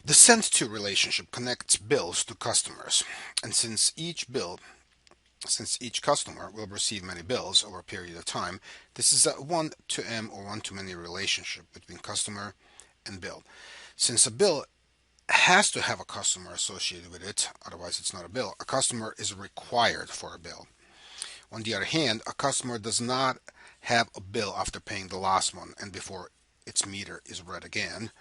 The sent to relationship connects bills to customers, and since each customer will receive many bills over a period of time, this is a one to M or one to many relationship between customer and bill. Since a bill has to have a customer associated with it, otherwise it's not a bill, a customer is required for a bill. On the other hand, a customer does not have a bill after paying the last one and before its meter is read again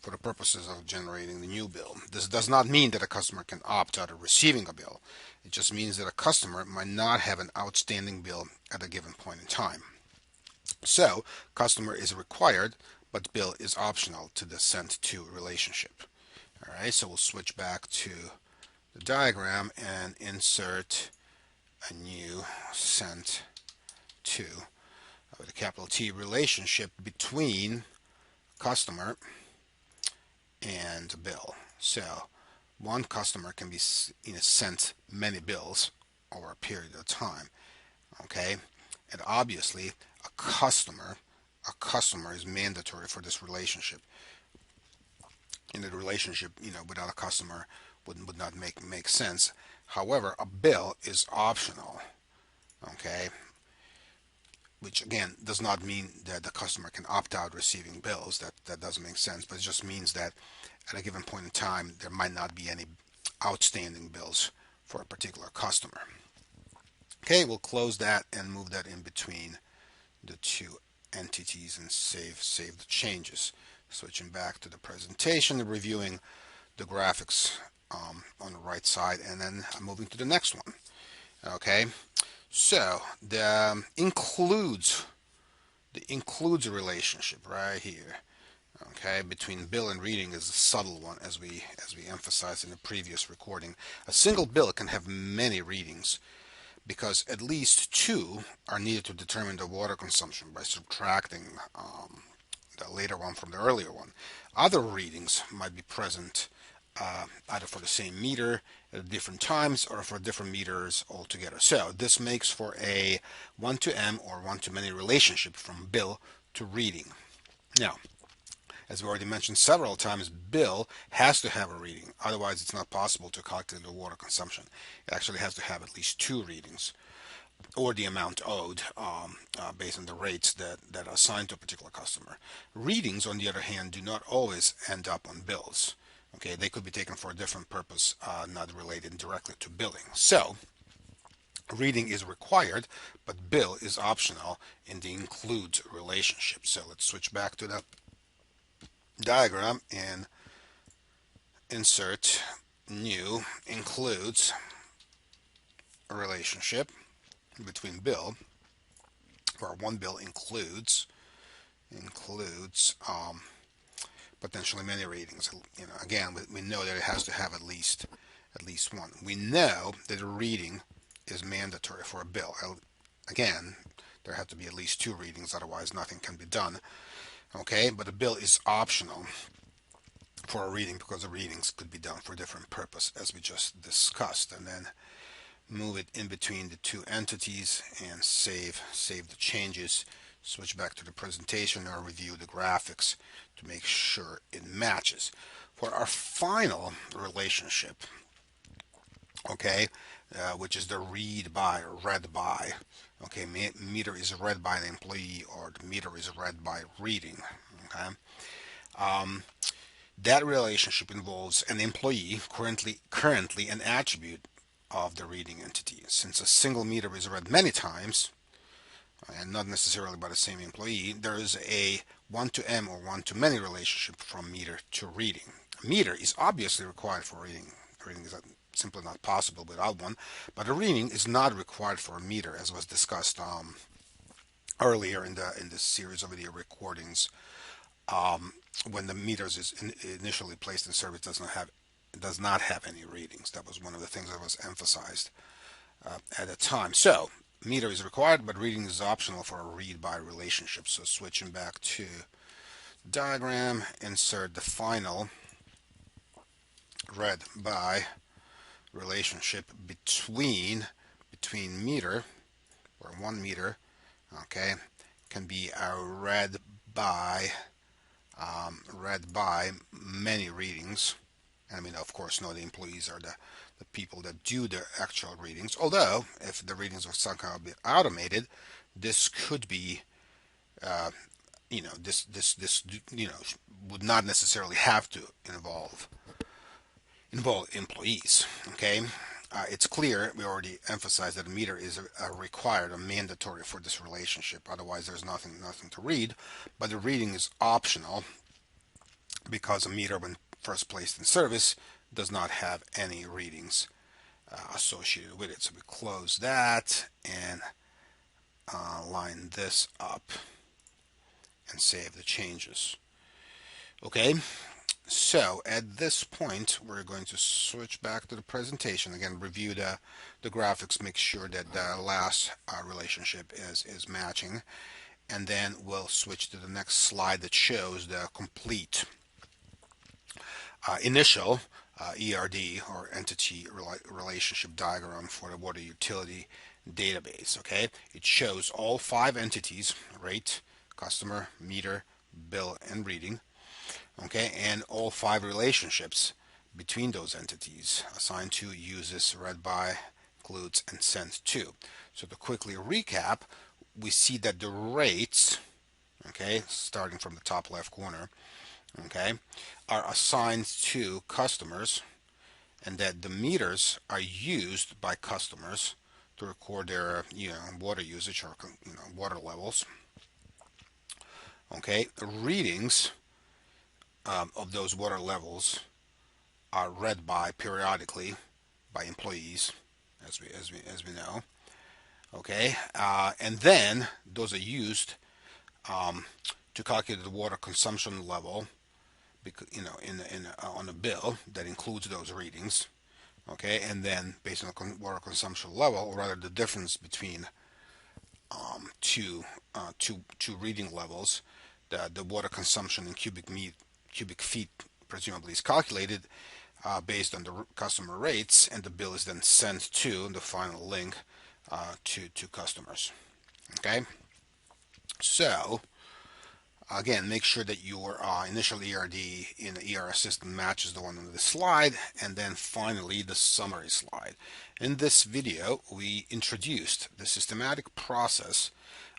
for the purposes of generating the new bill. This does not mean that a customer can opt out of receiving a bill. It just means that a customer might not have an outstanding bill at a given point in time. So, customer is required, but bill is optional to the sent to relationship. All right, so we'll switch back to the diagram and insert a new sent to with a capital T relationship between customer and bill. So one customer can be sent many bills over a period of time. Okay, and obviously a customer is mandatory for this relationship. In a relationship, without a customer would not make sense. However, a bill is optional. Okay, which again does not mean that the customer can opt out receiving bills. That doesn't make sense, but it just means that at a given point in time there might not be any outstanding bills for a particular customer. Okay, we'll close that and move that in between the two entities and save the changes. Switching back to the presentation and reviewing the graphics on the right side, and then I'm moving to the next one. Okay, so the includes a relationship right here. Okay, between bill and reading is a subtle one, as we emphasized in the previous recording. A single bill can have many readings because at least two are needed to determine the water consumption by subtracting the later one from the earlier one. Other readings might be present either for the same meter at different times or for different meters altogether. So this makes for a one to M or one to many relationship from bill to reading. Now, as we already mentioned several times, bill has to have a reading. Otherwise, it's not possible to calculate the water consumption. It actually has to have at least two readings or the amount owed based on the rates that are assigned to a particular customer. Readings, on the other hand, do not always end up on bills. Okay, they could be taken for a different purpose, not related directly to billing. So, reading is required, but bill is optional in the includes relationship. So let's switch back to the diagram and insert new includes a relationship between bill, where one bill includes potentially many readings. Again, we know that it has to have at least one. We know that a reading is mandatory for a bill. Again, there have to be at least two readings, otherwise nothing can be done. Okay, but a bill is optional for a reading because the readings could be done for a different purpose, as we just discussed. And then move it in between the two entities and save the changes. Switch back to the presentation or review the graphics to make sure it matches. For our final relationship, okay, which is the read by or read by. Okay, meter is read by the employee or the meter is read by reading. Okay, that relationship involves an employee, currently an attribute of the reading entity. Since a single meter is read many times, and not necessarily by the same employee, there is a one to M or one to many relationship from meter to reading. A meter is obviously required for reading. Reading is simply not possible without one, but a reading is not required for a meter, as was discussed earlier in this series of video recordings. When the meters is initially placed in service, does not have any readings. That was one of the things that was emphasized at the time. So meter is required, but reading is optional for a read by relationship. So switching back to diagram, insert the final read by relationship between meter or 1 meter. Okay, can be read by many readings. And I mean, of course, no, the employees are the people that do the actual readings. Although, if the readings are somehow a bit automated, this could be, this would not necessarily have to involve employees. Okay, it's clear we already emphasized that a meter is a required or mandatory for this relationship. Otherwise, there's nothing to read. But the reading is optional because a meter, when first placed in service, does not have any readings associated with it. So we close that and line this up and save the changes. Okay, so at this point, we're going to switch back to the presentation. Again, review the graphics, make sure that the last relationship is matching. And then we'll switch to the next slide that shows the complete initial ERD, or entity relationship diagram, for the water utility database. Okay, it shows all 5 entities: rate, customer, meter, bill, and reading. Okay, and all 5 relationships between those entities: assigned to, uses, read by, includes, and sent to. So to quickly recap, we see that the rates, okay, starting from the top left corner, okay, are assigned to customers, and that the meters are used by customers to record their water usage, or water levels. Okay, the readings of those water levels are read by periodically by employees, as we know. Okay, and then those are used to calculate the water consumption level, on a bill that includes those readings. Okay, and then based on the water consumption level, or rather the difference between two reading levels, the water consumption in cubic feet presumably is calculated based on the customer rates, and the bill is then sent to the final link to customers. Okay, so again, make sure that your initial ERD in the ERS system matches the one on the slide, and then finally the summary slide. In this video, we introduced the systematic process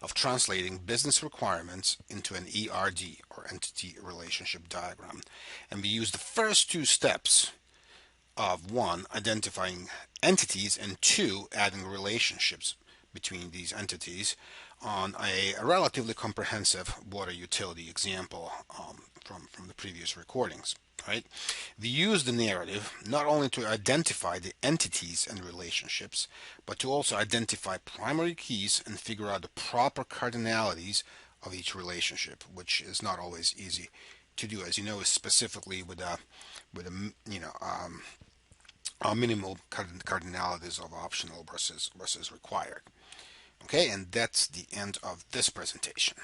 of translating business requirements into an ERD, or entity relationship diagram. And we used the first 2 steps of 1, identifying entities, and 2, adding relationships between these entities on a relatively comprehensive water utility example from the previous recordings. Right? We use the narrative not only to identify the entities and relationships, but to also identify primary keys and figure out the proper cardinalities of each relationship, which is not always easy to do, as you know, specifically with a minimal cardinalities of optional versus required. Okay, and that's the end of this presentation.